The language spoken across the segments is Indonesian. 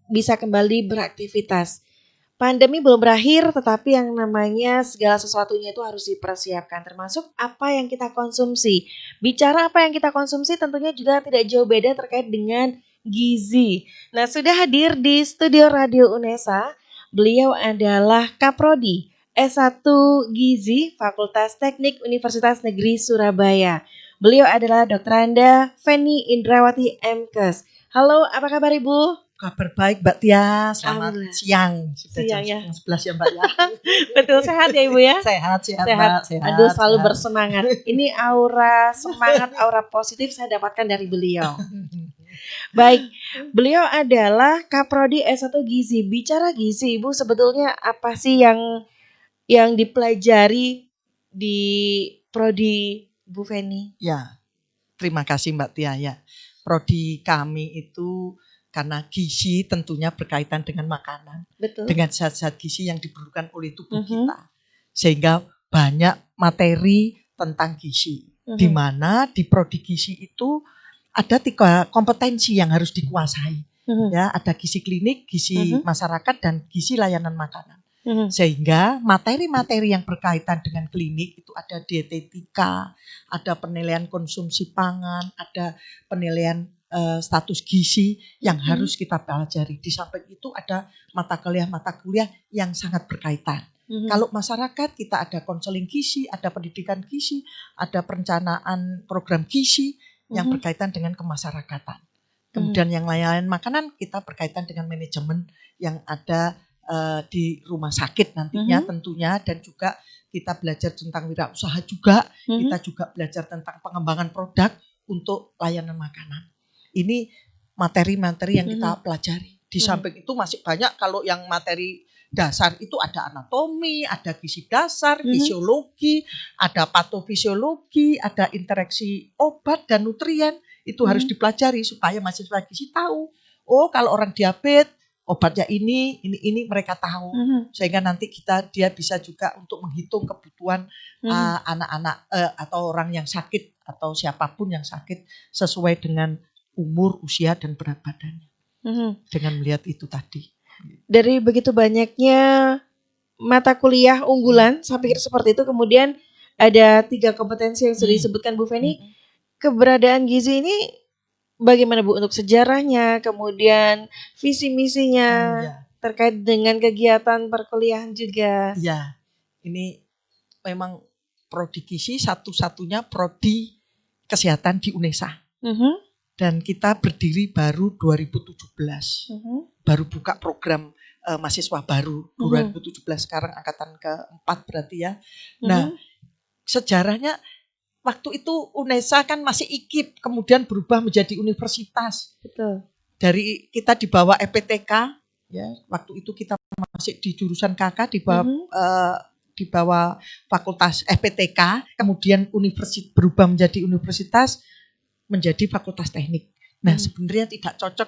bisa kembali beraktivitas. Pandemi belum berakhir, tetapi yang namanya segala sesuatunya itu harus dipersiapkan, termasuk apa yang kita konsumsi. Bicara apa yang kita konsumsi tentunya juga tidak jauh beda terkait dengan gizi. Nah, sudah hadir di studio Radio Unesa, beliau adalah Kaprodi S1 Gizi Fakultas Teknik Universitas Negeri Surabaya. Beliau adalah Dr. Anda Feni Indrawati MKes. Halo, apa kabar Ibu? Kabar baik Mbak Tia, selamat siang. Sudah siang jam ya. 11 ya Mbak ya. Betul, sehat ya Ibu ya? Sehat Mbak, sehat. Aduh, selalu bersemangat. Ini aura semangat, aura positif saya dapatkan dari beliau. Baik, beliau adalah Kaprodi S1 Gizi. Bicara gizi, Ibu sebetulnya apa sih yang dipelajari di prodi Bu Feni? Ya, terima kasih Mbak Tia ya. Prodi kami itu karena gizi tentunya berkaitan dengan makanan. Betul. Dengan zat-zat gizi yang diperlukan oleh tubuh kita. Sehingga banyak materi tentang gizi. Di mana di prodi gizi itu ada 3 kompetensi yang harus dikuasai. Ya, ada gizi klinik, gizi masyarakat, dan gizi layanan makanan. Sehingga materi-materi yang berkaitan dengan klinik itu ada dietetika, ada penilaian konsumsi pangan, ada penilaian status gizi yang harus kita pelajari. Di samping itu ada mata kuliah yang sangat berkaitan. Kalau masyarakat kita ada konseling gizi, ada pendidikan gizi, ada perencanaan program gizi yang berkaitan dengan kemasyarakatan. Kemudian yang lain-lain makanan kita berkaitan dengan manajemen yang ada di rumah sakit nantinya tentunya, dan juga kita belajar tentang wirausaha juga, kita juga belajar tentang pengembangan produk untuk layanan makanan. Ini materi-materi yang kita pelajari. Di samping itu masih banyak, kalau yang materi dasar itu ada anatomi, ada gizi dasar, fisiologi, ada patofisiologi, ada interaksi obat dan nutrien. Itu harus dipelajari supaya mahasiswa gizi tahu. Oh, kalau orang diabetes obatnya ini mereka tahu. Sehingga nanti dia bisa juga untuk menghitung kebutuhan anak-anak atau orang yang sakit atau siapapun yang sakit sesuai dengan umur, usia, dan berat badannya. Dengan melihat itu tadi. Dari begitu banyaknya mata kuliah unggulan, saya pikir seperti itu, kemudian ada 3 kompetensi yang sudah disebutkan Bu Feni. Keberadaan gizi ini bagaimana Bu untuk sejarahnya, kemudian visi misinya terkait dengan kegiatan perkuliahan juga. Ya, ini memang prodi gizi satu-satunya prodi kesehatan di Unesa. Dan kita berdiri baru 2017. Baru buka program mahasiswa baru 2017, sekarang angkatan ke-4 berarti ya. Nah, sejarahnya waktu itu Unesa kan masih IKIP, kemudian berubah menjadi universitas. Betul. Dari kita di bawah FPTK, ya, waktu itu kita masih di jurusan KK di bawah fakultas FPTK, kemudian berubah menjadi universitas, menjadi fakultas teknik. Nah, sebenarnya tidak cocok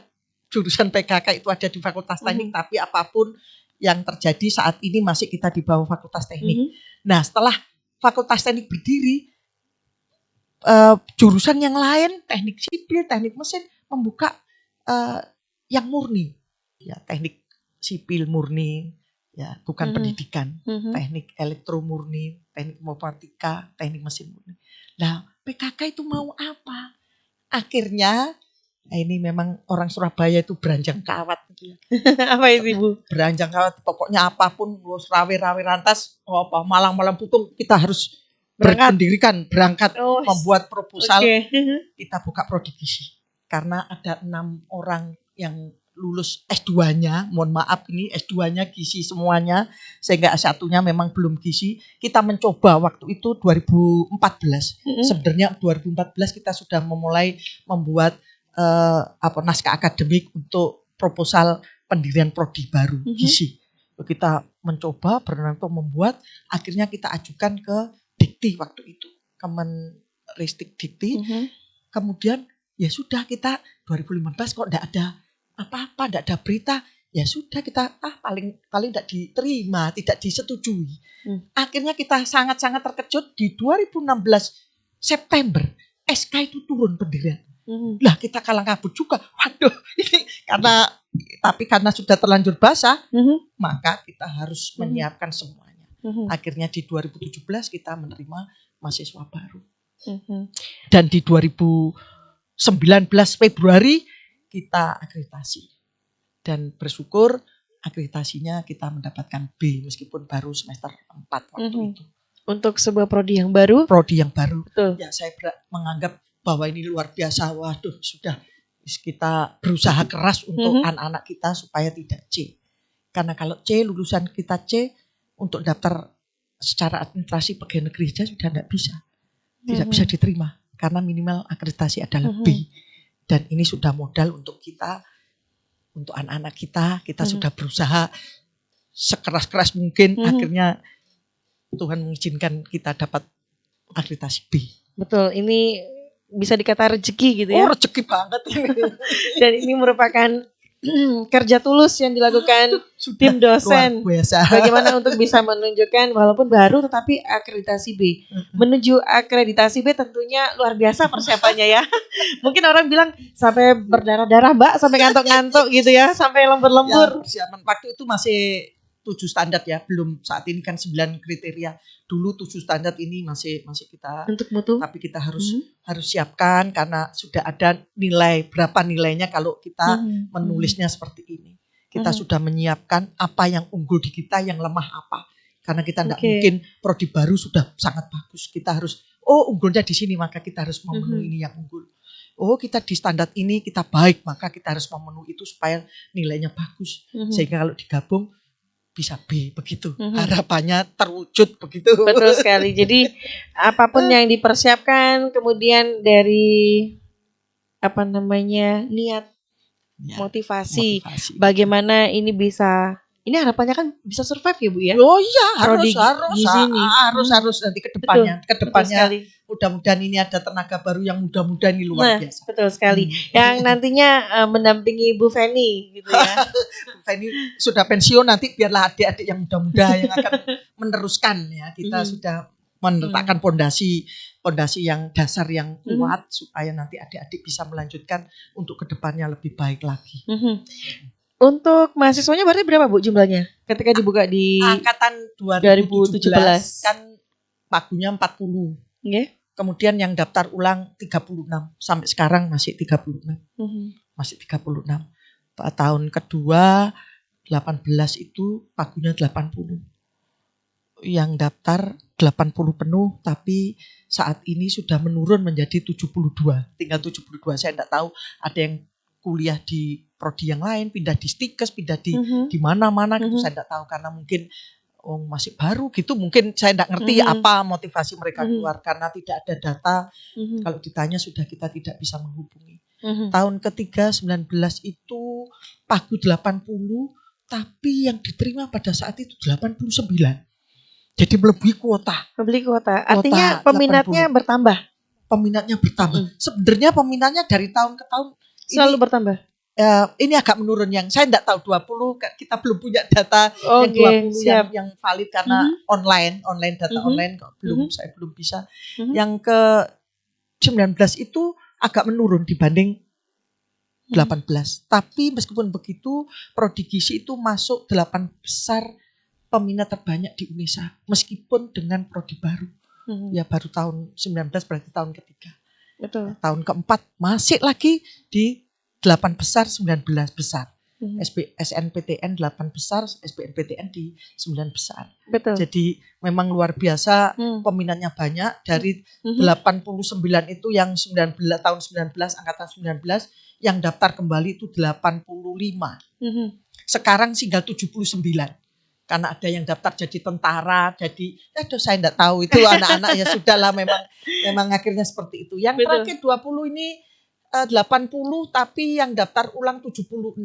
jurusan PKK itu ada di fakultas teknik, tapi apapun yang terjadi saat ini masih kita di bawah fakultas teknik. Nah, setelah fakultas teknik berdiri, jurusan yang lain, teknik sipil, teknik mesin, membuka yang murni, ya, teknik sipil murni, ya, bukan pendidikan, teknik elektro murni, teknik informatika, teknik mesin murni. Nah, PKK itu mau apa? Akhirnya, ini memang orang Surabaya itu beranjang kawat. Apa itu Bu? Beranjang kawat, pokoknya apapun, rawe-rawe rantas, malang-malang putung, kita harus berpendidikan, berangkat membuat proposal, kita buka prodi gizi. Karena ada 6 orang yang lulus S2-nya, mohon maaf ini S2-nya gizi semuanya, sehingga S1-nya memang belum gizi. Kita mencoba waktu itu 2014. Sebenarnya 2014 kita sudah memulai membuat naskah akademik untuk proposal pendirian prodi baru gizi. Kita mencoba untuk membuat, akhirnya kita ajukan ke Dikti waktu itu, Kemenristek Dikti. Kemudian ya sudah, kita 2015 kok enggak ada apa-apa, enggak ada berita, ya sudah kita paling tidak diterima, tidak disetujui. Akhirnya kita sangat-sangat terkejut di 2016 September SK itu turun pendirian. Lah kita kalang kabut juga. Waduh, ini karena tapi karena sudah terlanjur basah, Mhm. maka kita harus Mhm. menyiapkan semuanya. Mhm. Akhirnya di 2017 kita menerima mahasiswa baru. Mhm. Dan di 2019 Februari kita akreditasi. Dan bersyukur akreditasinya kita mendapatkan B meskipun baru semester 4 waktu Mhm. itu. Untuk sebuah prodi yang baru. Prodi yang baru. Betul. Ya saya menganggap bahwa ini luar biasa. Waduh, sudah kita berusaha keras untuk anak-anak kita supaya tidak C. Karena kalau C, lulusan kita C, untuk daftar secara administrasi pegawai negeri saja sudah tidak bisa. Tidak bisa diterima. Karena minimal akreditasi adalah B. Dan ini sudah modal untuk kita, untuk anak-anak kita sudah berusaha sekeras-keras mungkin. Akhirnya Tuhan mengizinkan kita dapat akreditasi B. Betul, ini bisa dikata rezeki gitu ya. Oh, rezeki banget ini. Dan ini merupakan kerja tulus yang dilakukan tim dosen. Luar biasa. Bagaimana untuk bisa menunjukkan walaupun baru tetapi akreditasi B. Menuju akreditasi B tentunya luar biasa persiapannya ya. Mungkin orang bilang sampai berdarah-darah Mbak, sampai ngantuk-ngantuk gitu ya, sampai lembur-lembur. Ya, persiapan waktu itu masih 7 standar ya, belum saat ini kan 9 kriteria. Dulu 7 standar ini masih kita untuk mutu. Tapi kita harus siapkan karena sudah ada nilai, berapa nilainya kalau kita menulisnya seperti ini. Kita sudah menyiapkan apa yang unggul di kita, yang lemah apa. Karena kita tidak mungkin prodi baru sudah sangat bagus. Kita harus unggulnya di sini, maka kita harus memenuhi ini yang unggul. Kita di standar ini kita baik, maka kita harus memenuhi itu supaya nilainya bagus. Sehingga kalau digabung bisa B begitu. Harapannya terwujud begitu. Betul sekali. Jadi apapun yang dipersiapkan, kemudian dari niat, motivasi. Bagaimana ini bisa, ini harapannya kan bisa survive ya Bu ya. Oh iya, harus nanti ke depannya. Mudah-mudahan ini ada tenaga baru yang muda-muda ini luar biasa. Betul sekali. Yang nantinya mendampingi Bu Feni gitu ya. Bu Feni sudah pensiun, nanti biarlah adik-adik yang muda-muda yang akan meneruskan ya. Kita sudah meletakkan pondasi yang dasar yang kuat supaya nanti adik-adik bisa melanjutkan untuk ke depannya lebih baik lagi. Untuk mahasiswanya berarti berapa Bu jumlahnya ketika dibuka di angkatan 2017 kan pagunya 40. Kemudian yang daftar ulang 36, sampai sekarang masih 36. Masih 36. Tahun kedua 18 itu pagunya 80. Yang daftar 80 penuh, tapi saat ini sudah menurun menjadi 72. Tinggal 72. Saya tidak tahu ada yang kuliah di prodi yang lain, pindah di Stikes, pindah di mana-mana gitu, saya tidak tahu karena mungkin masih baru gitu, mungkin saya tidak ngerti apa motivasi mereka keluar karena tidak ada data. Kalau ditanya sudah kita tidak bisa menghubungi. Tahun ketiga 19 itu pagu 80, tapi yang diterima pada saat itu 89. Jadi melebihi kuota. Artinya peminatnya 80. bertambah. Peminatnya bertambah. Sebenarnya peminatnya dari tahun ke tahun selalu bertambah. Ini agak menurun, yang saya tidak tahu 20, kita belum punya data yang 20 yang valid karena online data online kok saya belum bisa. Yang ke 19 itu agak menurun dibanding 18. Tapi meskipun begitu, prodi gizi itu masuk 8 besar peminat terbanyak di UNESA meskipun dengan prodi baru. Ya baru tahun 19 berarti tahun ketiga. Betul. Tahun keempat masih lagi di 8 besar, 19 besar. SNPTN 8 besar, SBMPTN di 9 besar. Betul. Jadi memang luar biasa, peminatnya banyak. Dari 89 itu yang 19 tahun 19 angkatan 19 yang daftar kembali itu 85. Sekarang tinggal 79. Karena ada yang daftar jadi tentara, jadi saya enggak tahu itu anak-anak ya sudahlah, memang akhirnya seperti itu. Yang terakhir 20 ini 80 tapi yang daftar ulang 76,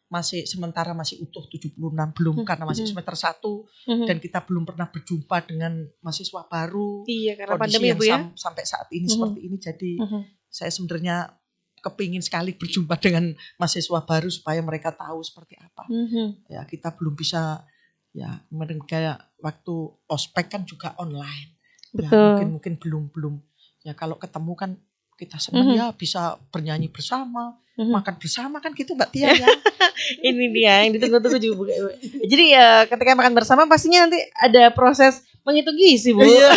masih sementara masih utuh 76 belum karena masih semester 1 dan kita belum pernah berjumpa dengan mahasiswa baru. Iya, karena kondisi pandemi yang Bu ya. Sampai saat ini seperti ini, jadi saya sebenarnya kepingin sekali berjumpa dengan mahasiswa baru supaya mereka tahu seperti apa. Ya kita belum bisa ya, mereka waktu ospek kan juga online. Betul. Ya, mungkin belum ya, kalau ketemu kan kita senang Mhm. ya bisa bernyanyi bersama, Mhm. makan bersama kan gitu Mbak Tia ya. Ini dia yang ditunggu-tunggu juga. Jadi ketika makan bersama pastinya nanti ada proses menghitung gizi, Bu. Iya.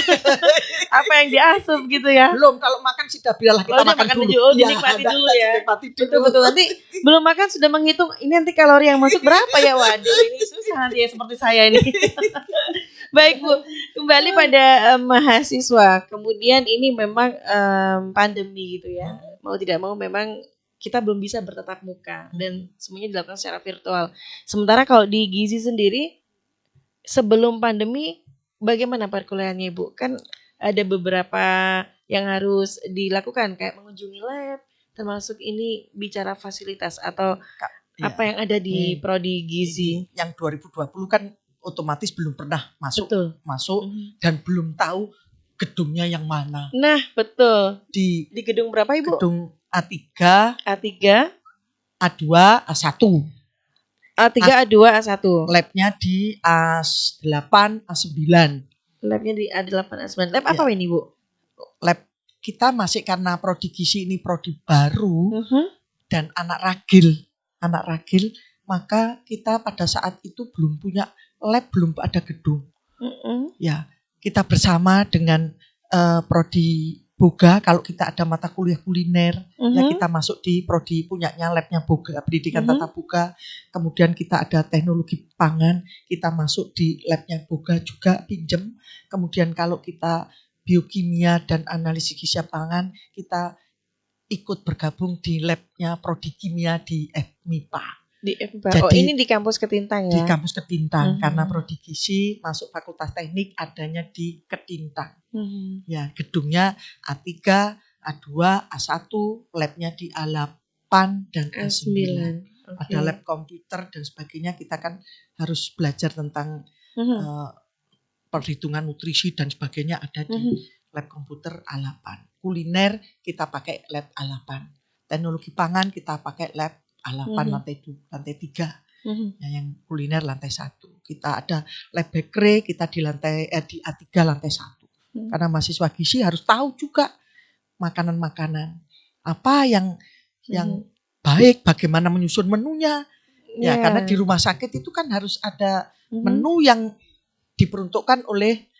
Apa yang diasup gitu ya. Belum, kalau makan sudah biarlah kita Oh, udah makan makan dulu. dulu. Oh, Iya, dinikmati dulu enggak, ya. dinikmati dulu. Betul-betul, nanti belum makan sudah menghitung ini nanti kalori yang masuk berapa ya. Waduh, ini susah nanti ya seperti saya ini. Baik Bu, kembali pada mahasiswa. Kemudian ini memang pandemi gitu ya. Mau tidak mau memang kita belum bisa bertatap muka dan semuanya dilakukan secara virtual. Sementara kalau di Gizi sendiri sebelum pandemi bagaimana perkuliahannya Ibu? Kan ada beberapa yang harus dilakukan kayak mengunjungi lab, termasuk ini bicara fasilitas atau Iya. apa yang ada di prodi Gizi. Yang 2020 kan otomatis belum pernah masuk Betul. dan belum tahu gedungnya yang mana. Nah, betul. Di gedung berapa Ibu? gedung A3, A3, A2, A1. A3, A2, A1. Labnya di A8, A9. Labnya di A8, A9. Lab Ya. apa ini Bu? Lab kita masih karena prodi gizi ini prodi baru dan anak ragil, maka kita pada saat itu belum punya lab, belum ada gedung. Ya, kita bersama dengan prodi Boga, kalau kita ada mata kuliah kuliner, ya kita masuk di prodi punyanya labnya Boga, pendidikan tata boga. Kemudian kita ada teknologi pangan, kita masuk di labnya Boga juga pinjem. Kemudian kalau kita biokimia dan analisis gizi pangan, kita ikut bergabung di labnya prodi kimia di FMIPA. Di FMIPA. Jadi, ini di kampus Ketintang ya? Di kampus Ketintang, karena prodi gizi masuk fakultas teknik adanya di Ketintang. Ya, gedungnya A3, A2, A1, labnya di A8 dan A9. Ada lab komputer dan sebagainya, kita kan harus belajar tentang perhitungan nutrisi dan sebagainya ada di lab komputer A8. Kuliner kita pakai lab A8. Teknologi pangan kita pakai lab A8 lantai 3. Ya, yang kuliner lantai 1. Kita ada lab bakery kita di A3 lantai 1. Karena mahasiswa gizi harus tahu juga makanan-makanan apa yang baik, bagaimana menyusun menunya. Ya, karena di rumah sakit itu kan harus ada menu yang diperuntukkan oleh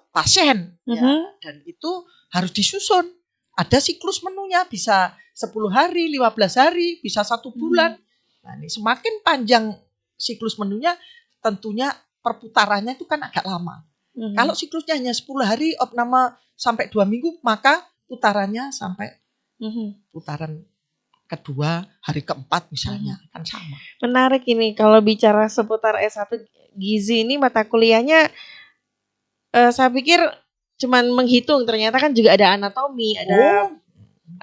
pasien ya, dan itu harus disusun. Ada siklus menunya, bisa 10 hari, 15 hari, bisa 1 bulan. Nah, ini semakin panjang siklus menunya, tentunya perputarannya itu kan agak lama. Kalau siklusnya hanya 10 hari, opname sampai 2 minggu, maka putarannya sampai putaran kedua, hari keempat misalnya, kan sama. Menarik ini, kalau bicara seputar S1 Gizi ini mata kuliahnya, saya pikir cuman menghitung, ternyata kan juga ada anatomi, ada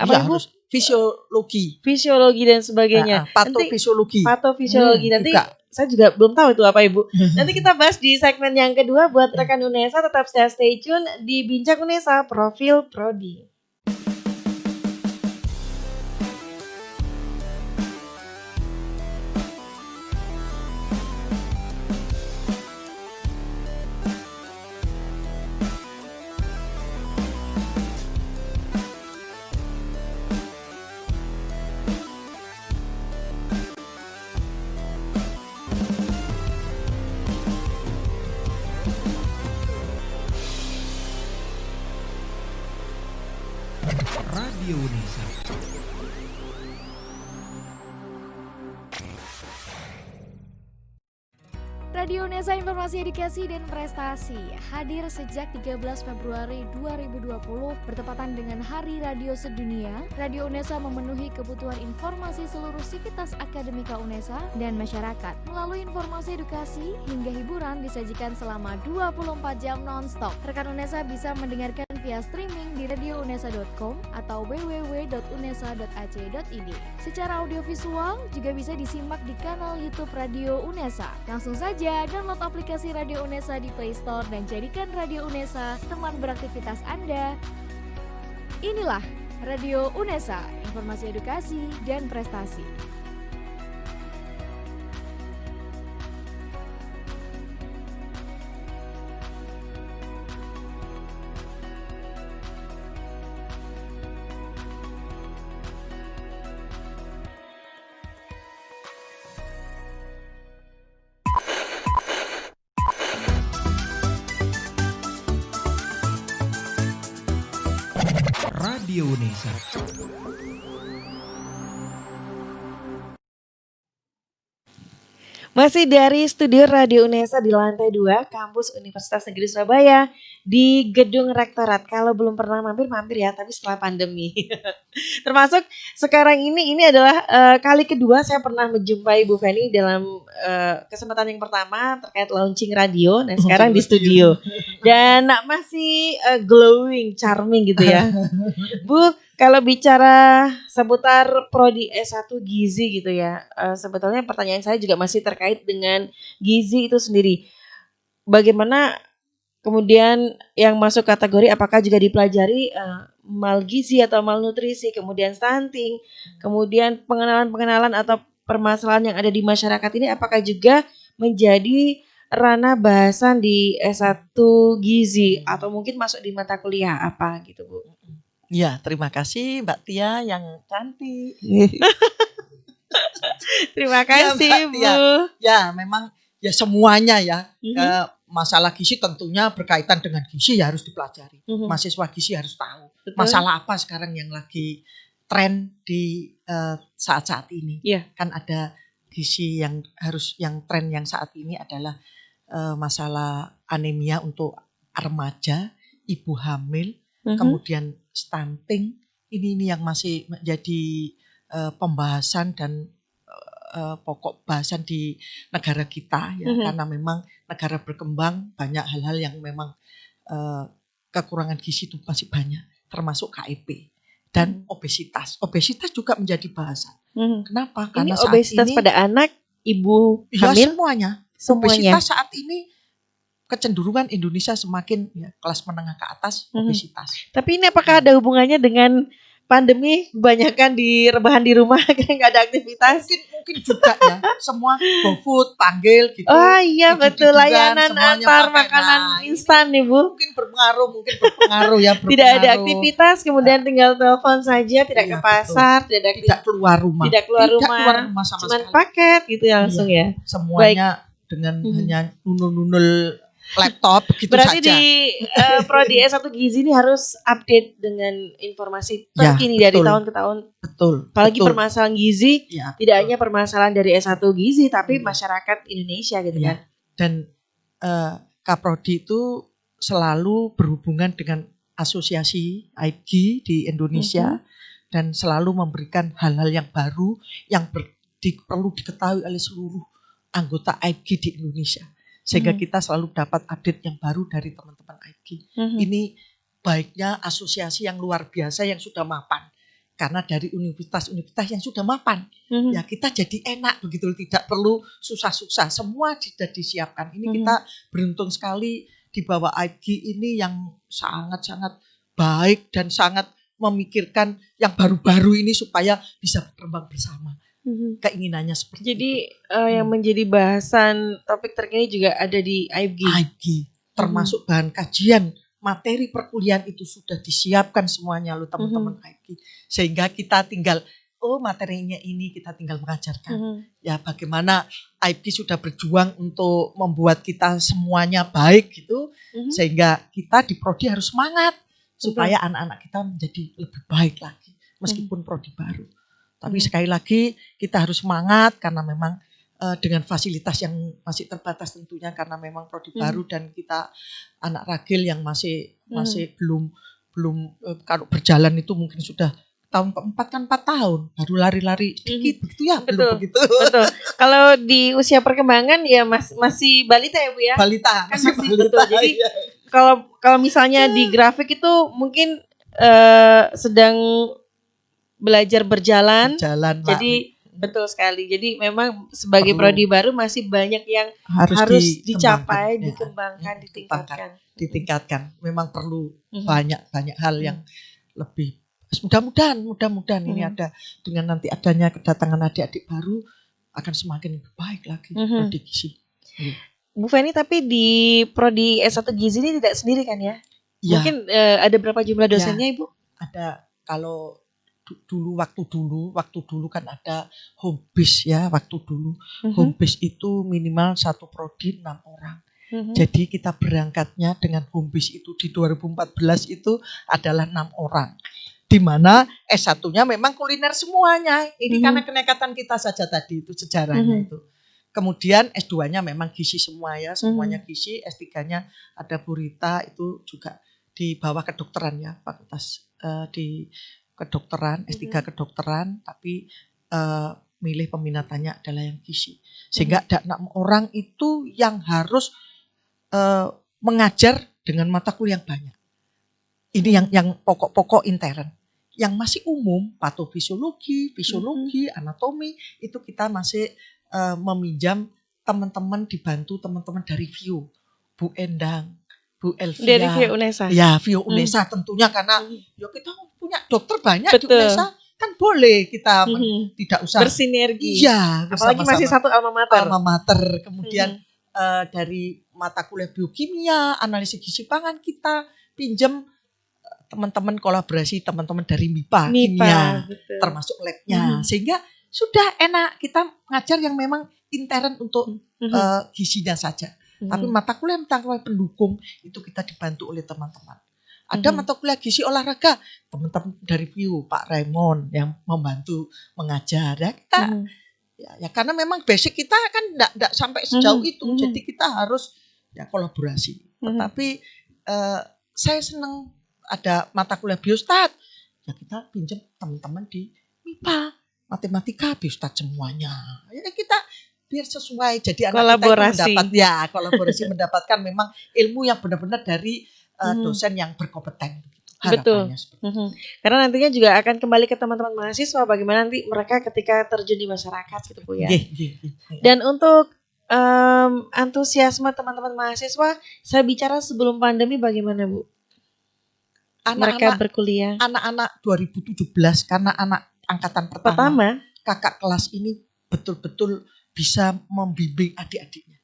harus fisiologi dan sebagainya. Patofisiologi. Nanti juga. Saya juga belum tahu itu apa Ibu. Nanti kita bahas di segmen yang kedua. Buat rekan UNESA tetap stay tune di Bincang UNESA Profil Prodi. Radio UNESA. Radio UNESA Informasi Edukasi dan Prestasi hadir sejak 13 Februari 2020 bertepatan dengan Hari Radio Sedunia. Radio UNESA memenuhi kebutuhan informasi seluruh sivitas akademika UNESA dan masyarakat. Melalui informasi edukasi hingga hiburan disajikan selama 24 jam non-stop. Rekan UNESA bisa mendengarkan via streaming di radiounesa.com atau www.unesa.ac.id. Secara audiovisual juga bisa disimak di kanal YouTube Radio UNESA. Langsung saja download aplikasi Radio UNESA di Play Store dan jadikan Radio UNESA teman beraktivitas Anda. Inilah Radio UNESA, informasi edukasi dan prestasi. Radio Unesa. Masih dari studio Radio Unesa di lantai 2 kampus Universitas Negeri Surabaya di Gedung Rektorat. Kalau belum pernah mampir ya, tapi setelah pandemi. Termasuk sekarang ini adalah kali kedua saya pernah menjumpai Bu Feni dalam kesempatan yang pertama terkait launching radio. Nah, sekarang di studio. Dan masih glowing, charming gitu ya. Bu, kalau bicara seputar prodi S1 gizi gitu ya, sebetulnya pertanyaan saya juga masih terkait dengan gizi itu sendiri. Bagaimana kemudian yang masuk kategori apakah juga dipelajari malgizi atau malnutrisi, kemudian stunting, kemudian pengenalan-pengenalan atau permasalahan yang ada di masyarakat ini apakah juga menjadi ranah bahasan di S1 gizi atau mungkin masuk di mata kuliah apa gitu, Bu? Ya, terima kasih Mbak Tia yang cantik. Terima kasih, Bu. Ya, memang ya semuanya ya. Masalah gizi tentunya berkaitan dengan gizi ya harus dipelajari. Mahasiswa gizi harus tahu. Betul. Masalah apa sekarang yang lagi tren di saat-saat ini. Iya. Kan ada gizi yang tren yang saat ini adalah masalah anemia untuk remaja, ibu hamil, kemudian stunting. Ini yang masih menjadi pembahasan dan pokok bahasan di negara kita ya, karena memang negara berkembang banyak hal-hal yang memang kekurangan gizi itu masih banyak, termasuk KIP dan obesitas. Obesitas juga menjadi bahasan. Kenapa? Karena ini obesitas saat ini pada anak, ibu hamil, semuanya. Obesitas saat ini kecenderungan Indonesia semakin ya, kelas menengah ke atas obesitas. Tapi ini apakah ada hubungannya dengan pandemi kebanyakan rebahan di rumah nggak ada aktivitas? Mungkin juga ya. Semua GoFood panggil gitu. Oh iya betul, layanan antar makanan instan nih Bu. Mungkin berpengaruh ya. Tidak ada aktivitas, kemudian tinggal telepon saja, tidak ke pasar, tidak keluar rumah. Tidak keluar rumah sama cuman sekali. Paket gitu ya langsung ya. Semuanya dengan hanya nunul-nunul laptop gitu berarti saja. Berarti di prodi S1 gizi ini harus update dengan informasi terkini dari tahun ke tahun. Betul. Apalagi permasalahan gizi ya, tidak hanya permasalahan dari S1 gizi tapi masyarakat Indonesia gitu kan. Dan Kaprodi itu selalu berhubungan dengan asosiasi AIPGI di Indonesia dan selalu memberikan hal-hal yang baru yang perlu diketahui oleh seluruh anggota AIPGI di Indonesia. Sehingga kita selalu dapat update yang baru dari teman-teman AIPGI. Ini baiknya asosiasi yang luar biasa yang sudah mapan. Karena dari universitas-universitas yang sudah mapan, ya kita jadi enak begitu, tidak perlu susah-susah. Semua sudah disiapkan. Ini kita beruntung sekali di bawah AIPGI ini yang sangat-sangat baik dan sangat memikirkan yang baru-baru ini supaya bisa berkembang bersama. Keinginannya seperti jadi, itu. Yang menjadi bahasan topik terkini juga ada di AIPGI. AIPGI, termasuk bahan kajian, materi perkuliahan itu sudah disiapkan semuanya loh teman-teman AIPGI. Sehingga kita tinggal, materinya ini kita tinggal mengajarkan. Ya bagaimana AIPGI sudah berjuang untuk membuat kita semuanya baik gitu. Sehingga kita di prodi harus semangat supaya anak-anak kita menjadi lebih baik lagi meskipun prodi baru. Tapi sekali lagi kita harus semangat karena memang dengan fasilitas yang masih terbatas tentunya karena memang prodi baru dan kita anak ragil yang masih belum kalau berjalan itu mungkin sudah tahun keempat kan 4 tahun baru lari-lari sedikit begitu ya. Betul, belum begitu. Betul. Kalau di usia perkembangan ya masih balita ya Bu ya. Balita Kan masih betul. Jadi kalau misalnya di grafik itu mungkin sedang belajar berjalan. Jadi betul sekali. Jadi memang sebagai prodi baru masih banyak yang harus dicapai, dikembangkan, ditingkatkan. Memang perlu banyak hal yang lebih. Mudah-mudahan ini ada dengan nanti adanya kedatangan adik-adik baru akan semakin lebih baik lagi prodi gizi. Bu Feni, tapi di prodi S1 gizi ini tidak sendiri kan ya? Mungkin ada berapa jumlah dosennya Ibu? Ada kalau waktu dulu kan ada home base ya waktu dulu. Home base itu minimal satu prodi 6 orang. Jadi kita berangkatnya dengan home base itu di 2014 itu adalah 6 orang. Di mana S1-nya memang kuliner semuanya. Ini karena kenekatan kita saja tadi itu sejarahnya itu. Kemudian S2-nya memang gizi semua ya, semuanya gizi. S3-nya ada Burita, itu juga di bawah kedokteran ya, fakultas di kedokteran, S3 kedokteran, tapi milih peminatannya adalah yang gizi. Sehingga ada 6 orang itu yang harus mengajar dengan mata kuliah yang banyak. Ini yang pokok-pokok intern. Yang masih umum, patofisiologi, fisiologi, anatomi, itu kita masih meminjam teman-teman, dibantu teman-teman dari VIO, Bu Endang, Bu Elvia. Dari VIO UNESA? Ya, VIO UNESA tentunya karena ya kita punya dokter banyak di Betul. UNESA, kan boleh kita tidak usah bersinergi. Iya, apalagi masih satu alma mater. Alma mater. Kemudian dari mata kuliah biokimia, analisis gizi pangan kita pinjam teman-teman kolaborasi, teman-teman dari MIPA kimia, betul. termasuk labnya, sehingga sudah enak kita ngajar yang memang intern untuk gizinya saja. Tapi mata kuliah pendukung itu kita dibantu oleh teman-teman. Ada mata kuliah gizi olahraga, teman-teman dari VIO, Pak Raymond yang membantu mengajar. Ya kita ya karena memang basic kita kan enggak sampai sejauh itu, jadi kita harus ya kolaborasi. Tetapi saya senang ada mata kuliah biostat, ya kita pinjam teman-teman di MIPA, matematika biostat semuanya. Ya kita biar sesuai, jadi anak kita itu kolaborasi mendapatkan memang ilmu yang benar-benar dari dosen yang berkompeten. Betul. Karena nantinya juga akan kembali ke teman-teman mahasiswa bagaimana nanti mereka ketika terjun di masyarakat gitu Bu ya. Dan untuk antusiasme teman-teman mahasiswa, saya bicara sebelum pandemi bagaimana Bu? Mereka berkuliah. Anak-anak 2017 karena anak angkatan pertama, kakak kelas ini betul-betul bisa membimbing adik-adiknya.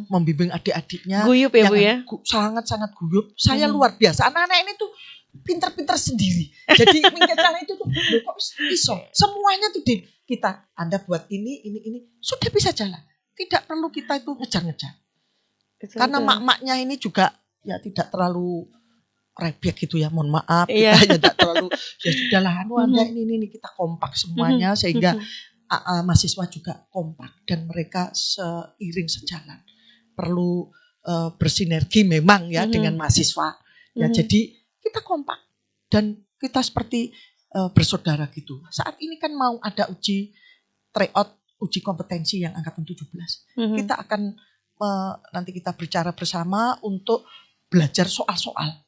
Membimbing adik-adiknya. Guyup ya Bu ya? Sangat-sangat guyup. Saya luar biasa. Anak-anak ini tuh pinter-pinter sendiri. Jadi mingkatnya itu tuh kok iso. Semuanya tuh kita Anda buat ini sudah bisa jalan. Tidak perlu kita itu ngejar-ngejar. Karena mak-maknya ini juga ya tidak terlalu rebek gitu ya, mohon maaf, kita ya tidak terlalu ya sudahlah Anda ini kita kompak semuanya sehingga mahasiswa juga kompak dan mereka seiring sejalan. Perlu bersinergi memang ya dengan mahasiswa. Ya jadi kita kompak dan kita seperti bersaudara gitu. Saat ini kan mau ada uji tryout, uji kompetensi yang angkatan 17. Kita akan nanti kita bicara bersama untuk belajar soal-soal.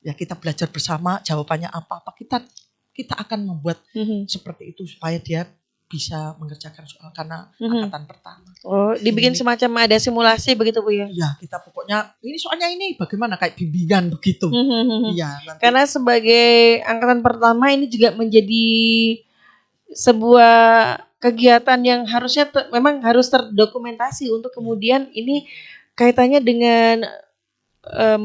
Ya kita belajar bersama jawabannya apa kita akan membuat seperti itu supaya dia bisa mengerjakan soal karena angkatan pertama. Oh, dibikin semacam ada simulasi begitu Bu ya? Iya, kita pokoknya ini soalnya ini bagaimana kayak bimbingan begitu. Iya, nanti. Karena sebagai angkatan pertama ini juga menjadi sebuah kegiatan yang harusnya memang harus terdokumentasi untuk kemudian ini kaitannya dengan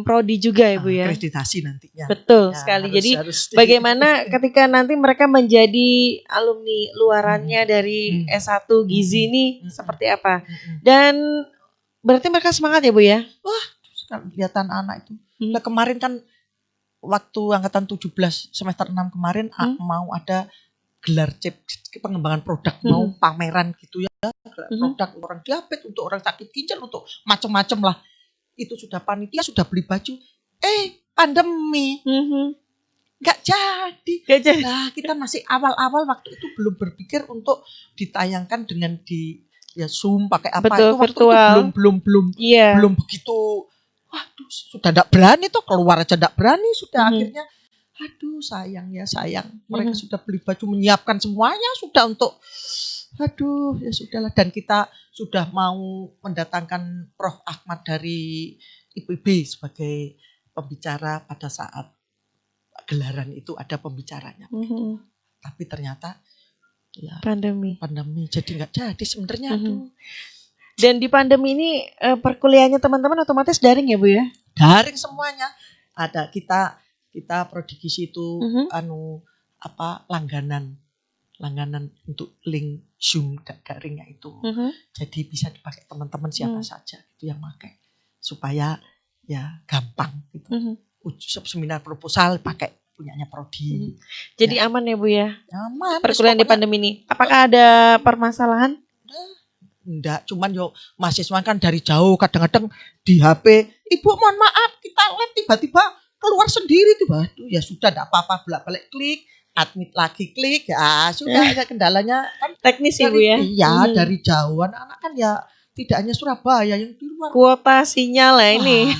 prodi juga ya Bu ya. Akreditasi nantinya. Betul ya, sekali. Jadi bagaimana ketika nanti mereka menjadi alumni luarannya dari S1 Gizi ini seperti apa? Dan berarti mereka semangat ya Bu ya? Wah, kelihatan anak itu. Nah, kemarin kan waktu angkatan 17 semester 6 kemarin mau ada gelar pengembangan produk, mau pameran gitu ya. Produk orang diabetes, untuk orang sakit ginjal, untuk macam-macam lah. Itu sudah panitia, sudah beli baju. Pandemi. Gak jadi. Nah, kita masih awal-awal waktu itu belum berpikir untuk ditayangkan dengan di Zoom pakai apa. Betul, itu waktu virtual. Itu belum begitu. Waduh, sudah gak berani tuh, keluar aja gak berani. Sudah akhirnya, aduh sayang. Mereka sudah beli baju, menyiapkan semuanya sudah untuk. Aduh, ya sudahlah. Dan kita sudah mau mendatangkan Prof. Ahmad dari IPB sebagai pembicara pada saat gelaran itu ada pembicaranya. Tapi ternyata ya pandemi. Jadi nggak jadi sebenarnya. Dan di pandemi ini perkuliahannya teman-teman otomatis daring ya Bu ya? Daring semuanya. Ada kita prodi gizi itu langganan untuk link Zoom daringnya itu. Jadi bisa dipakai teman-teman siapa saja itu yang pakai supaya ya gampang gitu. Seminar proposal pakai punyanya prodi. Jadi aman ya Bu ya? Aman. Perkuliahan di pandemi ini. Apakah ada permasalahan? Enggak, cuman yo mahasiswa kan dari jauh kadang-kadang di HP, Ibu mohon maaf kita lab tiba-tiba keluar sendiri tiba. Ya sudah enggak apa-apa, bolak-balik klik, admit lagi klik, ya sudah ada kendalanya kan Teknis ya Bu dari, ya? iya dari jauh anak-anak kan ya tidak hanya Surabaya yang di luar. Kuota sinyal lah ini.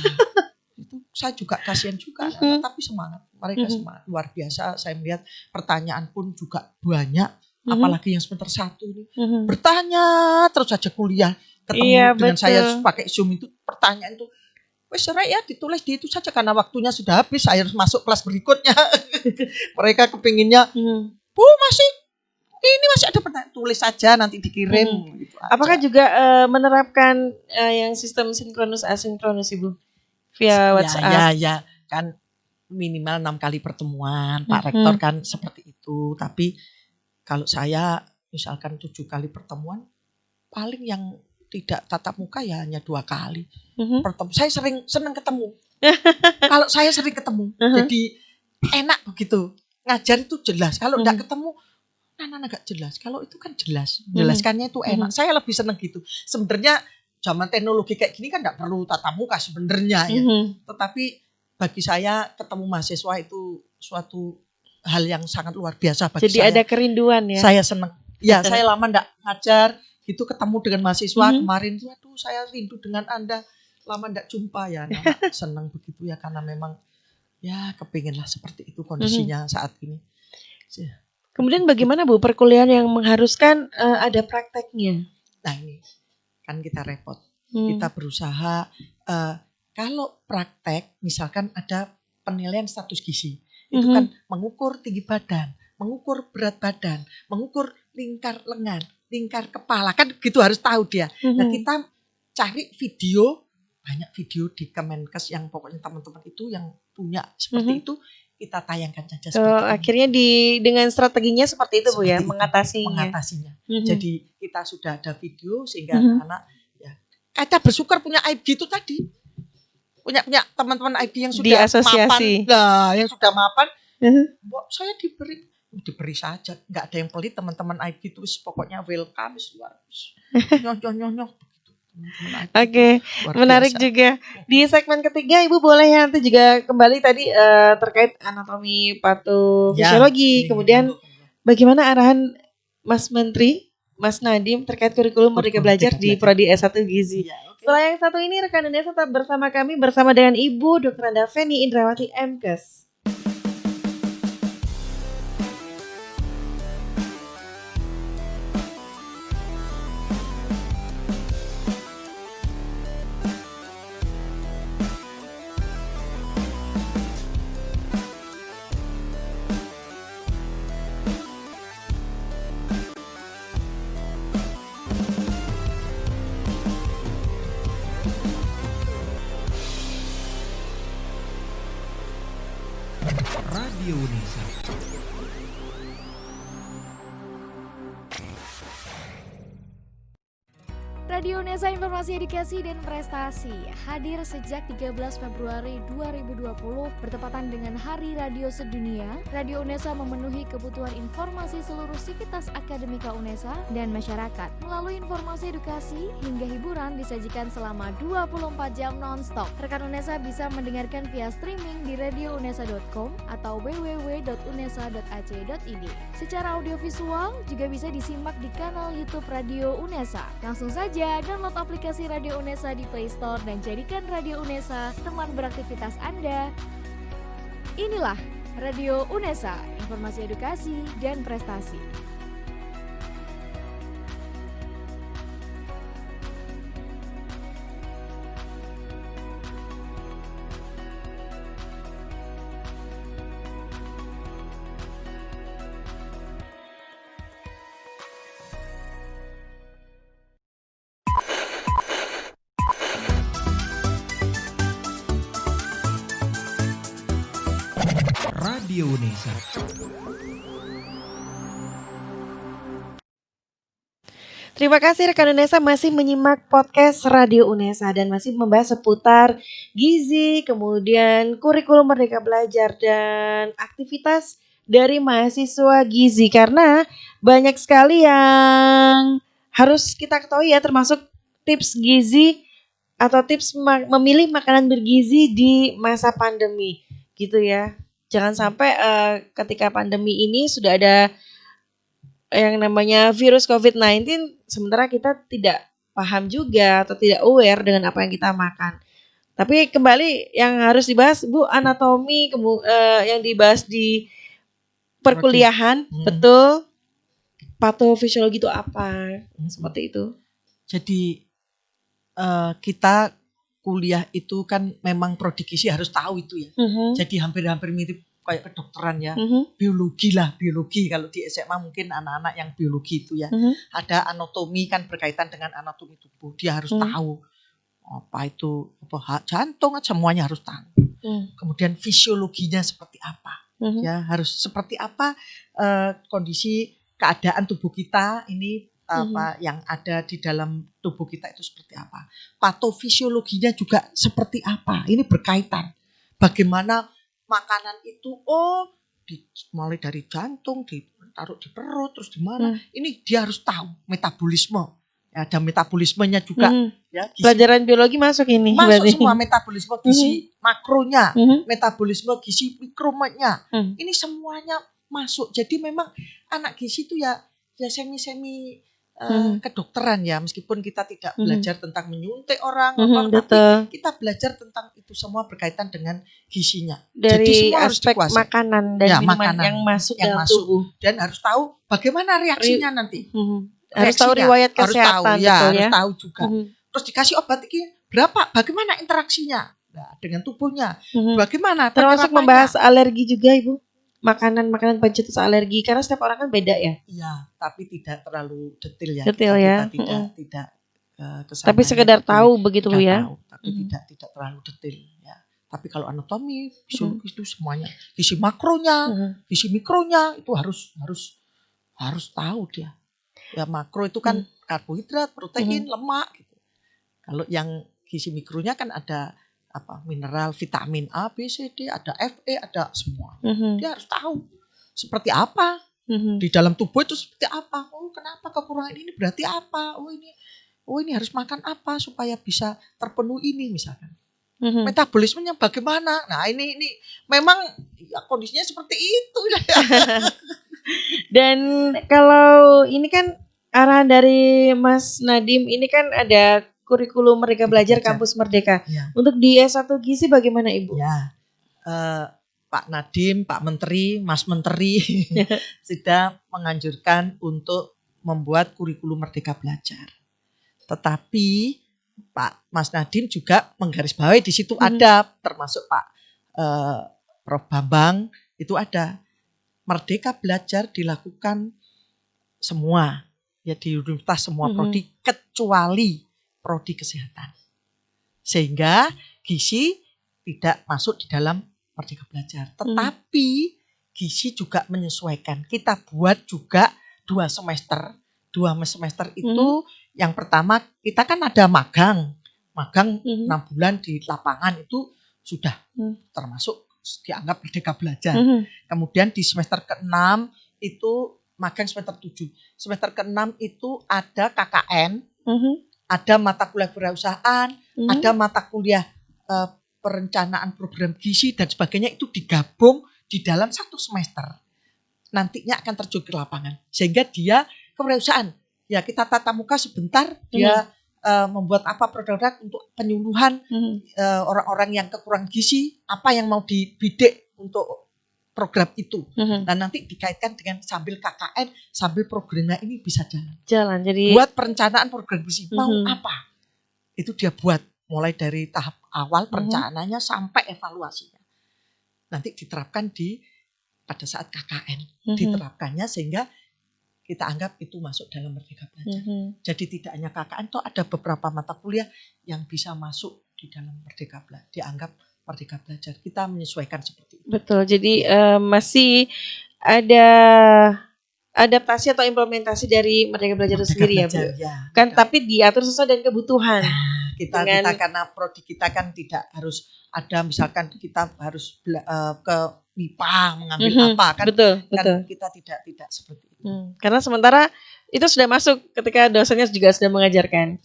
Itu saya juga kasihan juga, tapi semangat. Mereka semangat luar biasa. Saya melihat pertanyaan pun juga banyak. Apalagi yang semester 1 ini bertanya terus saja kuliah ketemu dengan saya pakai Zoom itu pertanyaan itu wes ya ditulis di itu saja karena waktunya sudah habis saya harus masuk kelas berikutnya. Mereka kepinginnya Bu masih ada pertanyaan tulis saja nanti dikirim gitu apakah aja. Juga menerapkan yang sistem sinkronus asinkronus Ibu via WhatsApp ya kan minimal 6 kali pertemuan Pak Rektor kan seperti itu tapi kalau saya misalkan 7 kali pertemuan, paling yang tidak tatap muka ya hanya 2 kali. Saya senang ketemu. Kalau saya sering ketemu, jadi enak begitu. Ngajar itu jelas. Kalau enggak ketemu, agak jelas. Kalau itu kan jelas. Jelaskannya itu enak. Saya lebih senang gitu. Sebenarnya zaman teknologi kayak gini kan enggak perlu tatap muka sebenarnya ya. Tetapi bagi saya ketemu mahasiswa itu suatu hal yang sangat luar biasa bagi jadi saya. Ada kerinduan ya. Saya senang. Ya, saya lama enggak ngajar, gitu ketemu dengan mahasiswa kemarin. Waduh, saya rindu dengan Anda. Lama enggak jumpa ya. Senang begitu ya karena memang ya kepinginlah seperti itu kondisinya saat ini. Kemudian bagaimana Bu perkuliahan yang mengharuskan ada prakteknya? Nah, ini kan kita repot. Kita berusaha kalau praktek misalkan ada penilaian status gizi. Itu kan mengukur tinggi badan, mengukur berat badan, mengukur lingkar lengan, lingkar kepala. Kan gitu harus tahu dia. Nah kita cari video, banyak video di Kemenkes yang pokoknya teman-teman itu yang punya seperti itu, kita tayangkan saja seperti itu. Akhirnya dengan strateginya seperti itu Bu ya, mengatasinya. Jadi kita sudah ada video sehingga anak-anak ya kita bersyukur punya IB itu tadi. Punya teman-teman IB yang sudah mapan. Nah, yang sudah mapan, saya diberi saja. Enggak ada yang pelit teman-teman IB itu pokoknya welcome luar biasa. Nyoh begitu. Oke, menarik biasa. Juga. Di segmen ketiga Ibu boleh ya nanti juga kembali tadi terkait anatomi patofisiologi, kemudian bagaimana arahan Mas Menteri, Mas Nadiem terkait kurikulum Merdeka Belajar di Prodi S1 Gizi. Setelah yang satu ini rekan Indonesia tetap bersama kami bersama dengan Ibu Dr. Anda Feni Indrawati MKes. Radio Unesa. Radio Unesa Informasi Edukasi dan Prestasi hadir sejak 13 Februari 2020 bertepatan dengan Hari Radio Sedunia. Radio Unesa memenuhi kebutuhan informasi seluruh sivitas akademika Unesa dan masyarakat. Melalui informasi edukasi hingga hiburan disajikan selama 24 jam non-stop. Rekan Unesa bisa mendengarkan via streaming di radiounesa.com atau www.unesa.ac.id. Secara audiovisual juga bisa disimak di kanal YouTube Radio Unesa. Langsung saja download aplikasi Radio Unesa di Play Store dan jadikan Radio Unesa teman beraktivitas Anda. Inilah Radio Unesa, informasi edukasi dan prestasi. Radio Unesa. Terima kasih rekan Unesa masih menyimak podcast Radio Unesa dan masih membahas seputar gizi, kemudian kurikulum Merdeka Belajar dan aktivitas dari mahasiswa gizi, karena banyak sekali yang harus kita ketahui ya, termasuk tips gizi atau tips memilih makanan bergizi di masa pandemi gitu ya. Jangan sampai ketika pandemi ini sudah ada yang namanya virus COVID-19, sementara kita tidak paham juga atau tidak aware dengan apa yang kita makan. Tapi kembali yang harus dibahas Bu, anatomi yang dibahas di perkuliahan, betul. Patofisiologi itu apa? Seperti itu. Jadi kita kuliah itu kan memang prodi gizi harus tahu itu ya. Jadi hampir-hampir mirip kayak kedokteran ya. Biologi kalau di SMA mungkin anak-anak yang biologi itu ya. Ada anatomi kan berkaitan dengan anatomi tubuh. Dia harus tahu apa itu jantung, semuanya harus tahu. Kemudian fisiologinya seperti apa? Ya, harus seperti apa kondisi keadaan tubuh kita ini, apa yang ada di dalam tubuh kita itu seperti apa. Patofisiologinya juga seperti apa. Ini berkaitan. Bagaimana makanan itu mulai dari jantung, ditaruh di perut, terus di mana. Ini dia harus tahu metabolisme. Ya, ada metabolismenya juga. Ya, pelajaran biologi masuk ini. Masuk berarti. Semua metabolisme gizi makronya, metabolisme gizi mikronya. Ini semuanya masuk. Jadi memang anak gizi itu ya semi-semi kedokteran ya, meskipun kita tidak belajar tentang menyuntik orang, tapi kita belajar tentang itu semua berkaitan dengan gizinya. Dari jadi semua aspek harus makanan dan ya, minuman makanan yang masuk dalam tubuh. Dan harus tahu bagaimana reaksinya nanti. Harus tahu riwayat kesehatan, harus tahu juga. Terus dikasih obat ini berapa, bagaimana interaksinya dengan tubuhnya, bagaimana. Termasuk membahas alergi juga Ibu, makanan pencetus alergi, karena setiap orang kan beda ya. Iya, tapi tidak terlalu detail ya. Detail ya. Tidak kesana. Tapi sekedar tahu begitu ya. Tahu, tapi tidak terlalu detail ya. Tapi kalau anatomi, fisiologi itu semuanya, gizi makronya, gizi mikronya itu harus tahu dia. Ya makro itu kan karbohidrat, protein, lemak gitu. Kalau yang gizi mikronya kan ada mineral, vitamin A, B, C, D, ada Fe, ada semua. Dia harus tahu seperti apa di dalam tubuh itu seperti apa. Kenapa kekurangan ini berarti apa? Ini harus makan apa supaya bisa terpenuhi ini misalkan. Metabolismenya bagaimana? Nah ini memang ya, kondisinya seperti itu ya. Dan kalau ini kan arahan dari Mas Nadim, ini kan ada kurikulum Merdeka Belajar Kampus Merdeka. Ya. Untuk di S1 Gizi bagaimana Ibu? Ya, Pak Nadim, Pak Menteri, Mas Menteri sudah menganjurkan untuk membuat kurikulum Merdeka Belajar. Tetapi Pak Mas Nadim juga menggarisbawahi di situ ada, termasuk Pak Prof Bambang itu ada. Merdeka Belajar dilakukan semua ya di universitas semua prodi kecuali prodi kesehatan. Sehingga gizi tidak masuk di dalam Merdeka Belajar. Tetapi gizi juga menyesuaikan. Kita buat juga 2 semester. 2 semester itu yang pertama kita kan ada magang 6 bulan di lapangan itu sudah termasuk dianggap Merdeka Belajar. Kemudian di semester ke-6 itu magang semester 7. Semester ke-6 itu ada KKN, ada mata kuliah kewirausahaan, ada mata kuliah perencanaan program gizi dan sebagainya, itu digabung di dalam 1 semester. Nantinya akan terjun ke lapangan. Sehingga dia kewirausahaan. Ya kita tatap muka sebentar, dia membuat apa produk untuk penyuluhan orang-orang yang kekurangan gizi, apa yang mau dibidik untuk program itu. Dan nanti dikaitkan dengan sambil KKN, sambil programnya ini bisa jalan. Jadi buat perencanaan program gizi mau apa? Itu dia buat mulai dari tahap awal perencanaannya sampai evaluasinya. Nanti diterapkan pada saat KKN. Diterapkannya sehingga kita anggap itu masuk dalam Merdeka Belajar. Jadi tidak hanya KKN, toh ada beberapa mata kuliah yang bisa masuk di dalam Merdeka Belajar, dianggap Merdeka Belajar. Kita menyesuaikan seperti itu. Betul, jadi masih ada adaptasi atau implementasi dari Merdeka Belajar itu sendiri ya Bu. Ya, Kan tapi diatur sesuai dengan kebutuhan. kita karena prodi kita kan tidak harus ada misalkan kita harus ke MIPA mengambil apa kan, Betul. kita tidak seperti itu. Karena sementara itu sudah masuk ketika dosennya juga sudah mengajarkan.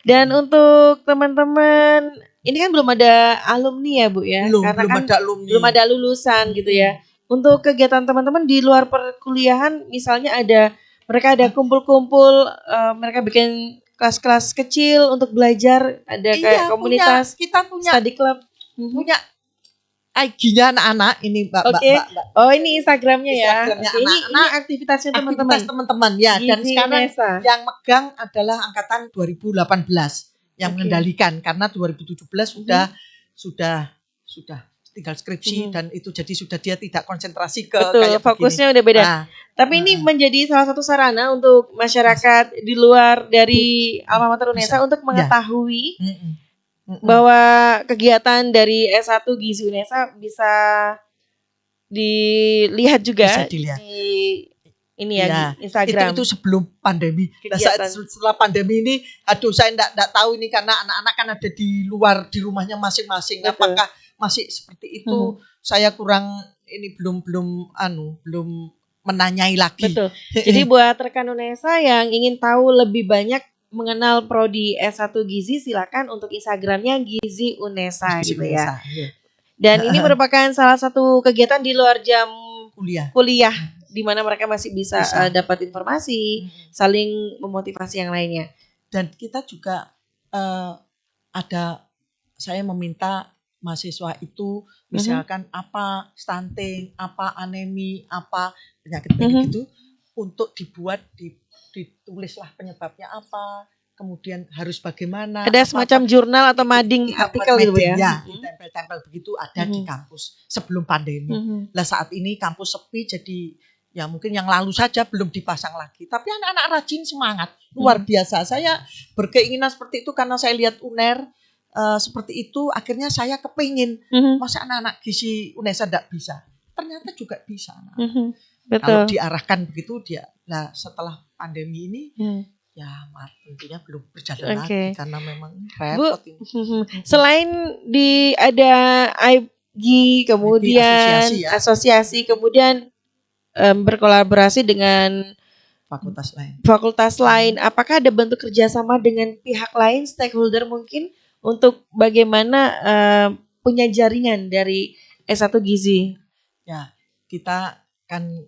Dan untuk teman-teman ini kan belum ada alumni ya Bu ya, karena belum kan ada alumni. belum ada lulusan gitu ya. Untuk kegiatan teman-teman di luar perkuliahan, misalnya mereka ada kumpul-kumpul, mereka bikin kelas-kelas kecil untuk belajar, ada kayak komunitas, kita punya study club. punya IG-nya anak-anak ini Mbak. Oh ini Instagramnya ya. Instagramnya Oke, ini anak-anak. aktivitasnya teman-teman. Aktivitas teman-teman ya. Dan Gizi sekarang Unesa. yang megang adalah angkatan 2018 yang mengendalikan karena 2017 sudah tinggal skripsi dan itu jadi sudah dia tidak konsentrasi ke Betul, kayak fokusnya begini. udah beda. Tapi ini menjadi salah satu sarana untuk masyarakat di luar dari Alma Mater Unesa untuk mengetahui bahwa kegiatan dari S1 Gizi Unesa bisa dilihat juga Bisa dilihat. di ini ya, di Instagram. Itu sebelum pandemi. Nah, setelah pandemi ini, saya enggak tahu ini karena anak-anak kan ada di luar di rumahnya masing-masing. Betul. Apakah masih seperti itu? Saya kurang ini belum menanyai lagi. Betul. Jadi buat rekan Unesa yang ingin tahu lebih banyak mengenal prodi S1 Gizi, silakan untuk Instagramnya Gizi Unesa gitu ya. Dan ini merupakan salah satu kegiatan di luar jam kuliah di mana mereka masih bisa dapat informasi, saling memotivasi yang lainnya. Dan kita juga saya meminta mahasiswa itu misalkan apa stunting, apa anemi, apa penyakit gitu untuk dibuat ditulislah penyebabnya apa, kemudian harus bagaimana. Ada semacam jurnal atau mading artikel gitu ya. Ya, ditempel-tempel begitu ada di kampus sebelum pandemi. Lah saat ini kampus sepi jadi ya mungkin yang lalu saja belum dipasang lagi. Tapi anak-anak rajin semangat, luar biasa. Saya berkeinginan seperti itu karena saya lihat UNER seperti itu, akhirnya saya kepingin masa anak-anak gizi Unesa tidak bisa. Ternyata juga bisa. Betul. Kalau diarahkan begitu dia. Nah setelah pandemi ini ya tentunya belum berjalan lagi karena memang repot ini. Selain ada IG kemudian asosiasi kemudian berkolaborasi dengan fakultas lain, apakah ada bentuk kerjasama dengan pihak lain, stakeholder mungkin untuk bagaimana punya jaringan dari S1 Gizi? Ya, kita kan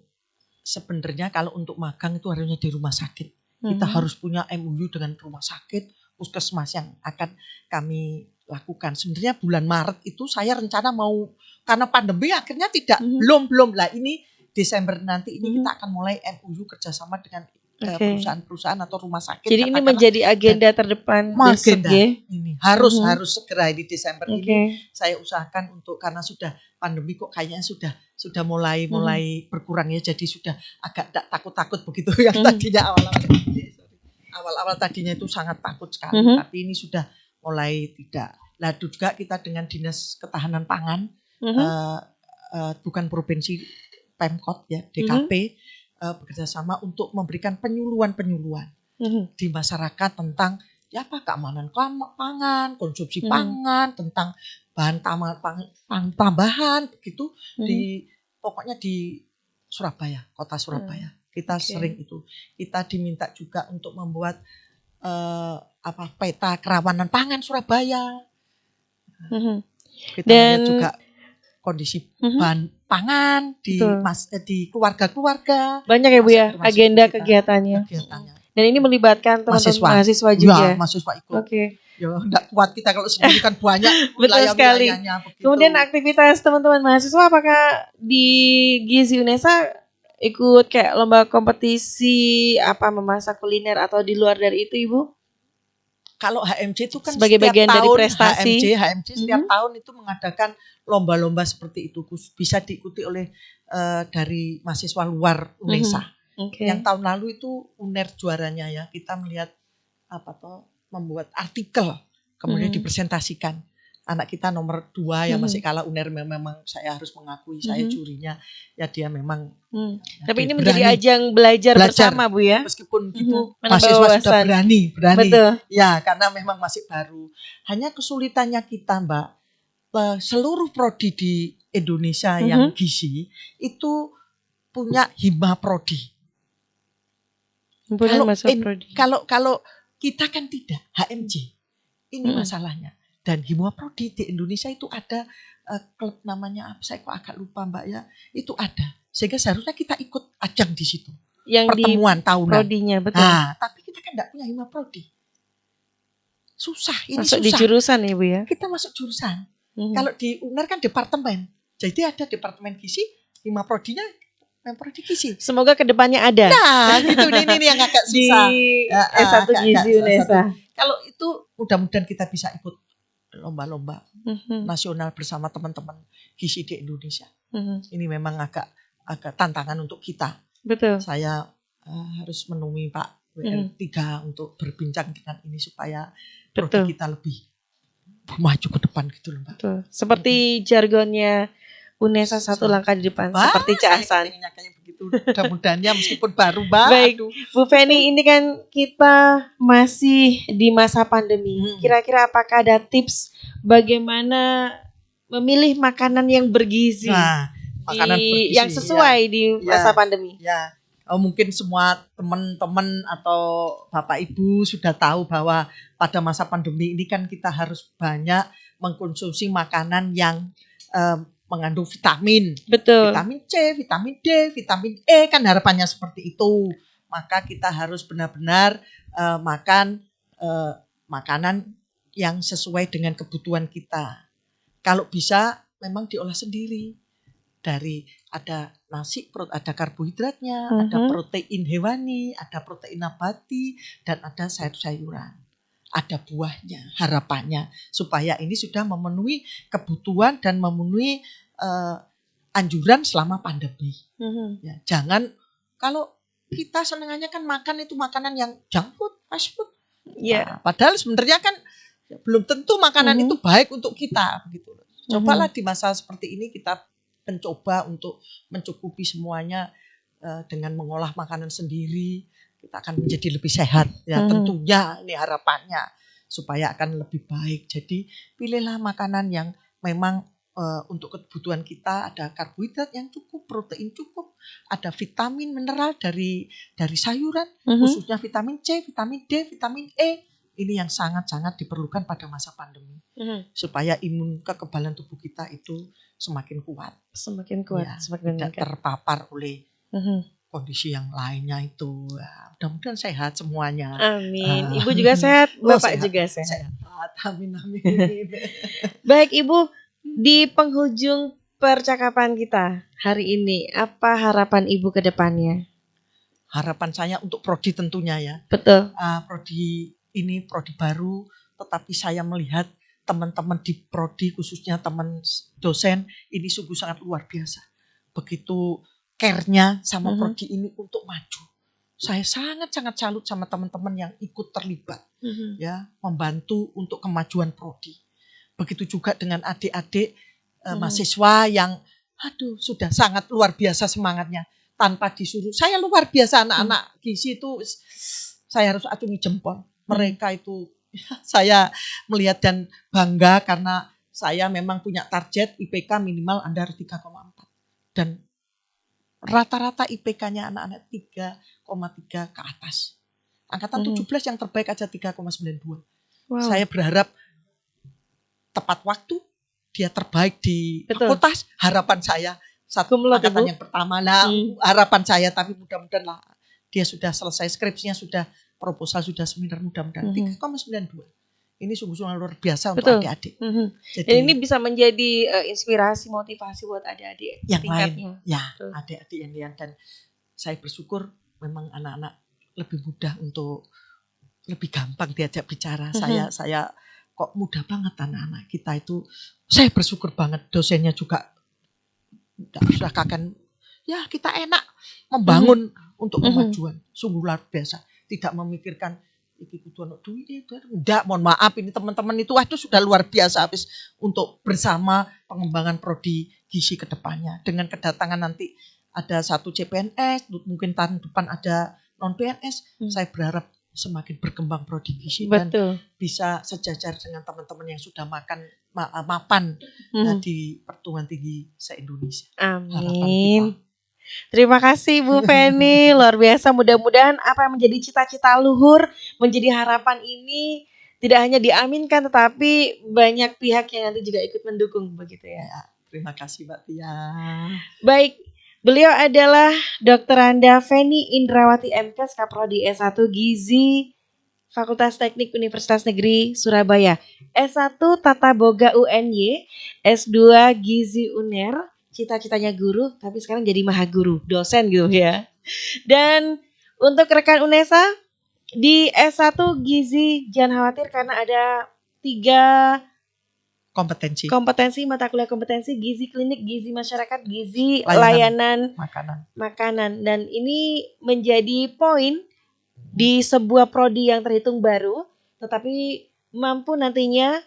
sebenarnya kalau untuk magang itu harusnya di rumah sakit. Kita harus punya MOU dengan rumah sakit, puskesmas yang akan kami lakukan. Sebenarnya bulan Maret itu saya rencana mau, karena pandemi akhirnya belum lah ini Desember nanti ini kita akan mulai MOU kerjasama dengan perusahaan-perusahaan atau rumah sakit. Jadi ini menjadi agenda terdepan agenda ini harus segera di Desember ini saya usahakan untuk, karena sudah pandemi kok kayaknya sudah mulai berkurang ya, jadi sudah agak takut-takut begitu yang tadinya awal-awal tadinya itu sangat takut sekali, tapi ini sudah mulai tidak. Lah juga kita dengan Dinas Ketahanan Pangan bukan provinsi, Pemkot ya, DKP bekerjasama untuk memberikan penyuluhan di masyarakat tentang ya apa keamanan pangan, konsumsi pangan, tentang bahan tambahan begitu pokoknya di Surabaya, kota Surabaya. Kita sering itu. Kita diminta juga untuk membuat peta kerawanan pangan Surabaya. Kita lihat juga kondisi bahan pangan di keluarga-keluarga. Banyak ya Bu ya agenda kegiatannya. Dan ini melibatkan teman-teman mahasiswa juga. Ya, mahasiswa ikut. Ya enggak kuat kita kalau sendiri kan banyak. Betul sekali. Kemudian aktivitas teman-teman mahasiswa apakah di Gizi Unesa ikut kayak lomba kompetisi memasak kuliner atau di luar dari itu Ibu? Kalau HMJ itu kan sebagai bagian dari prestasi. HMJ setiap tahun itu mengadakan lomba-lomba seperti itu, bisa diikuti oleh dari mahasiswa luar Unesa. Yang tahun lalu itu UNER juaranya ya. Kita melihat membuat artikel kemudian dipresentasikan. anak kita nomor 2 yang Mhm. masih kalah UNER, memang saya harus mengakui saya Mhm. jurinya ya dia memang Tapi ini berani. menjadi ajang belajar bersama Bu ya. Meskipun gitu Menambah mahasiswa sudah wawasan. berani Betul. ya karena memang masih baru. Hanya kesulitannya kita Mbak, seluruh prodi di Indonesia yang gizi itu punya hima prodi. Himpunan Mahasiswa Prodi. Kalau kita kan tidak HMJ. Ini masalahnya. Dan hima prodi di Indonesia itu ada klub namanya apa? Saya kok agak lupa Mbak ya. Itu ada. Sehingga seharusnya kita ikut ajang di situ. Yang Pertemuan di tahunan. prodinya, betul. Nah, tapi kita kan enggak punya hima prodi. Susah, ini Masuk susah. di jurusan ya Bu ya. Kita masuk jurusan. Kalau di UNER kan departemen. Jadi ada departemen gizi, hima prodinya prodi gizi. Semoga kedepannya ada. Nah, gitu ini yang agak Di susah. S1 Gizi UNESA. Kalau itu mudah-mudahan kita bisa ikut lomba-lomba Mhm. nasional bersama teman-teman gizi di Indonesia. Mhm. Ini memang agak tantangan untuk kita. Betul. Saya harus menemui Pak WL3 untuk berbincang dengan ini supaya prodi kita lebih maju ke depan gitu loh Mbak. Betul. Seperti jargonnya UNESA satu langkah di depan, seperti Cak Hasan. Saya kayak begitu. Mudah-mudahan ya meskipun baru Mbak. Baik, Aduh. Bu Feni, ini kan kita masih di masa pandemi. Kira-kira apakah ada tips bagaimana memilih makanan yang bergizi, Nah, makanan bergizi yang sesuai di masa pandemi? Ya, mungkin semua teman-teman atau Bapak Ibu sudah tahu bahwa pada masa pandemi ini kan kita harus banyak mengkonsumsi makanan yang mengandung vitamin. Betul. Vitamin C, vitamin D, vitamin E, kan harapannya seperti itu. Maka kita harus benar-benar makan makanan yang sesuai dengan kebutuhan kita. Kalau bisa memang diolah sendiri. Dari ada nasi, ada karbohidratnya, ada protein hewani, ada protein nabati, dan ada sayur-sayuran. Ada buahnya, harapannya supaya ini sudah memenuhi kebutuhan dan memenuhi anjuran selama pandemi. Ya, jangan kalau kita senangannya kan makan itu makanan yang junk food, fast food. Nah, padahal sebenarnya kan belum tentu makanan itu baik untuk kita. Gitu. Cobalah di masa seperti ini kita mencoba untuk mencukupi semuanya dengan mengolah makanan sendiri. Kita akan menjadi lebih sehat ya tentunya ini harapannya supaya akan lebih baik. Jadi pilihlah makanan yang memang untuk kebutuhan kita, ada karbohidrat yang cukup, protein cukup, ada vitamin mineral dari sayuran, khususnya vitamin C, vitamin D, vitamin E. Ini yang sangat-sangat diperlukan pada masa pandemi. Supaya imun kekebalan tubuh kita itu semakin kuat. Semakin kuat, Ya, semakin tidak terpapar oleh kondisi yang lainnya itu. Ya, mudah-mudahan sehat semuanya. Amin. Ibu juga sehat, Bapak sehat. juga sehat. Sehat. Amin, amin. Baik Ibu, di penghujung percakapan kita hari ini, apa harapan Ibu ke depannya? Harapan saya untuk prodi tentunya ya. Betul. Prodi ini prodi baru, tetapi saya melihat teman-teman di prodi, khususnya teman dosen, ini sungguh sangat luar biasa. Begitu care-nya sama prodi ini untuk maju. Saya sangat-sangat salut sama teman-teman yang ikut terlibat, ya, membantu untuk kemajuan prodi. Begitu juga dengan adik-adik mahasiswa yang, sudah sangat luar biasa semangatnya tanpa disuruh. Saya luar biasa anak-anak gizi itu, saya harus acungi jempol. Mereka itu, saya melihat dan bangga karena saya memang punya target IPK minimal Anda harus 3,4 dan rata-rata IPK-nya anak-anak 3,3 ke atas. Angkatan 17 yang terbaik aja 3,92. Wow. Saya berharap tepat waktu, dia terbaik di fakultas. Harapan saya satu angkatan yang pertama lah, harapan saya, tapi mudah-mudahan lah dia sudah selesai skripsinya, sudah proposal, sudah seminar, mudah-mudahan 3,92. Ini sungguh-sungguh luar biasa untuk adik-adik. Jadi ini bisa menjadi inspirasi, motivasi buat adik-adik yang tingkatnya. lain. Ya, adik-adik yang lain. Dan saya bersyukur memang anak-anak lebih mudah untuk lebih gampang diajak bicara. Saya kok mudah banget anak-anak kita itu. Saya bersyukur banget, dosennya juga sudah akan, ya kita enak membangun untuk kemajuan. Sungguh luar biasa. Tidak memikirkan iki kudu ono duit. Enggak, mohon maaf ini teman-teman itu waduh sudah luar biasa habis untuk bersama pengembangan prodi gizi ke depannya. Dengan kedatangan nanti ada satu CPNS, mungkin tahun depan ada non PNS, saya berharap semakin berkembang prodi gizi dan Betul. bisa sejajar dengan teman-teman yang sudah mapan di perguruan tinggi se-Indonesia. Harapan Amin. kita. Terima kasih Bu Feni, luar biasa. Mudah-mudahan apa yang menjadi cita-cita luhur, menjadi harapan ini tidak hanya diaminkan, tetapi banyak pihak yang nanti juga ikut mendukung begitu ya. Ya, terima kasih Mbak Tia. Baik, beliau adalah Dr. Anda Feni Indrawati MKes, Kaprodi S1 Gizi Fakultas Teknik Universitas Negeri Surabaya, S1 Tata Boga UNY, S2 Gizi UNER. Cita-citanya guru, tapi sekarang jadi mahaguru, dosen gitu ya. Dan untuk rekan UNESA, di S1 Gizi jangan khawatir karena ada 3 kompetensi mata kuliah kompetensi: gizi klinik, gizi masyarakat, gizi layanan makanan. Dan ini menjadi poin di sebuah prodi yang terhitung baru, tetapi mampu nantinya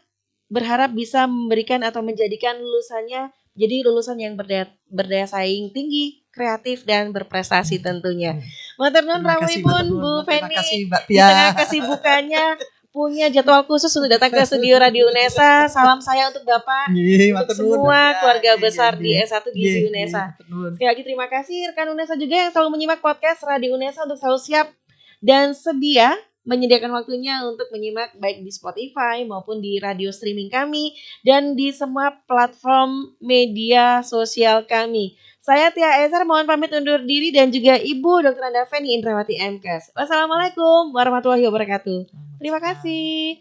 berharap bisa memberikan atau menjadikan lulusannya jadi lulusan yang berdaya saing tinggi, kreatif dan berprestasi tentunya. Matur nuwun rawuhipun Bu Feni. Di tengah kesibukannya punya jadwal khusus untuk datang ke studio Radio UNESA. Salam saya untuk Bapak, untuk semua keluarga besar di S1 Gizi UNESA. Sekali lagi terima kasih rekan UNESA juga yang selalu menyimak podcast Radio UNESA untuk selalu siap dan sedia menyediakan waktunya untuk menyimak baik di Spotify maupun di radio streaming kami dan di semua platform media sosial kami. Saya Tia Ezer mohon pamit undur diri dan juga Ibu Dr. Anda Feni Indrawati MKes. Wassalamualaikum warahmatullahi wabarakatuh. Terima kasih.